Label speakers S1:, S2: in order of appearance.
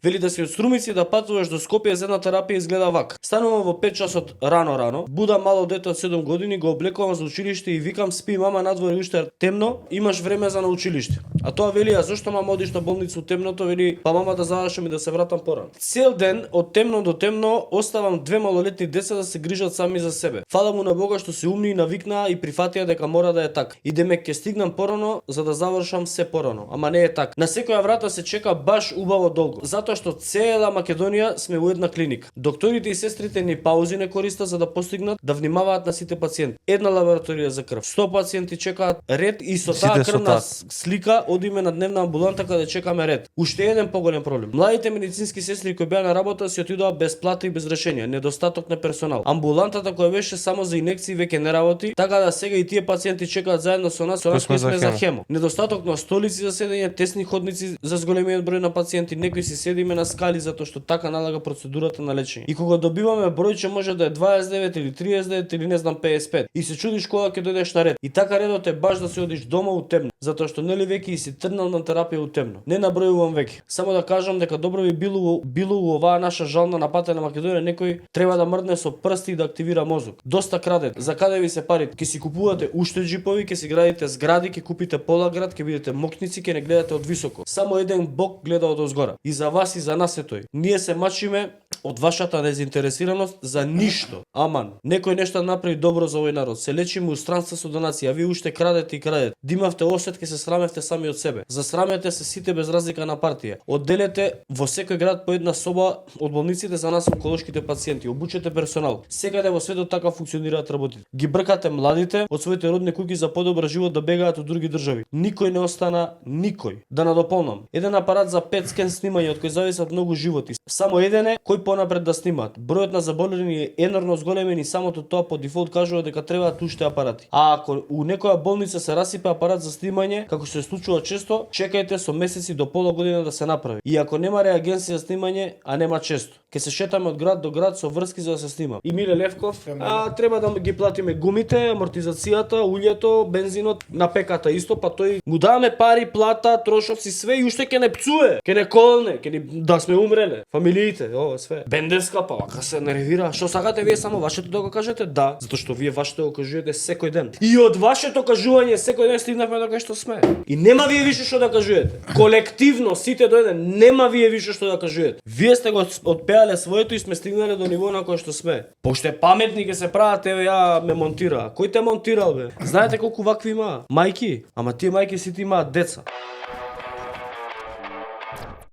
S1: Вели да си од Струмици да патуваш до Скопје за една терапија изгледа вака. Станувам во 5 часот рано, буда мало дете од 7 години, го облекувам за училиште и викам спи мама надвор уште е темно, имаш време за на училиште. А тоа вели а зошто мама одиш на болница у темното, вели па мама да завршам и да се вратам порано. Цел ден од темно до темно оставам две малолетни деца да се грижат сами за себе. Фала му на Бога што се умни и навикнаа и прифатија дека мора да е така. И демек ќе стигнам порано за да завршам се порано, ама не е така. На секоја врата се чека баш убаво долго, затоа што цела Македонија сме во една клиника. Докторите и сестрите ни паузи не користат за да постигнат да внимаваат на сите пациенти. Една лабораторија за крв, 100 пациенти чекаат ред и со таа крвна слика одиме на дневна амбуланта каде чекаме ред. Уште еден поголем проблем. Младите медицински сестри кои беа на работа си отидоа без плата и без решение, недостаток на персонал. Амбулантата која беше само за инекции веќе не работи, така да сега и тие пациенти чекаат заедно со нас кои сме за хемо. Недостаток на столици за седење, тесни ходници за зголемиот број на пациенти, некои си седиме на скали затоа што така налага процедурата на лечење. И кога добиваме број че може да е 29 или 39 или не знам 55 и се чудиш кога ќе дојдеш на ред. И така редот е баш да се одиш дома у темно, затоа што нели веќе и си трнал на терапија у темно. Не набројувам веќе. Само да кажам дека добро би било у оваа наша жална напатена Македонија некој треба да мрдне со прсти и да активира мозок. Доста крадете. За каде ви се парите? Ќе си купувате уште джипови, ќе си градите згради, ќе купите пола град, ќе бидете мокници, ќе не гледате од високо. Само еден Бог гледа од озгора. И за вас и за нас е тој. Ние се мачиме од вашата незаинтересираност за ништо. Аман, некој нешто направи добро за овој народ. Се лечиме у странства со донација, а вие уште крадете и крадете. Димавте осет, ке се срамевте сами од себе. Засрамете се сите без разлика на партија. Одделете во секој град по една соба од болниците за нас онколошките пациенти. Обучете персонал. Секаде во светот така функционираат работите. Ги бркате младите од своите родни куќи за подобар живот да бегаат од други држави. Никој не остана, никој. Да надополнам. Еден апарат за 5 скен снимање од кој зависат многу животи. Само еден е кој понапред да снимаат. Бројот на заболени е енормно зголемен и самото тоа по дефолт кажува дека требаат уште апарати. А ако у некоја болница се расипе апарат за снимање, како се случува често, чекајте со месеци до пола година да се направи. И ако нема реагенси за снимање, а нема често, ќе се шетаме од град до град со врски за да се снима. И Миле Левков, треба да ги платиме гумите, амортизацијата, улјето, бензинот, на пеката исто, па тој му даваме пари, плата, трошоци, све и уште ќе не пцуе, ќе не колне, ќе ни да сме умреле, фамилиите, ова све. Бендерска па вака се нервира. Што сакате вие само вашето да го кажете? Да, затоа што вие вашето го кажувате секој ден. И од вашето кажување секој ден стигнавме до кај што сме. И нема вие више што да кажувате. Колективно сите дојде, нема вие више што да кажувате. Вие сте го отпеале своето и сме стигнале до ниво на кој што сме. Поште паметни ќе се прават, еве ја ме монтира. Кој те монтирал бе? Знаете колку вакви има? Мајки, ама тие мајки сите имаат деца.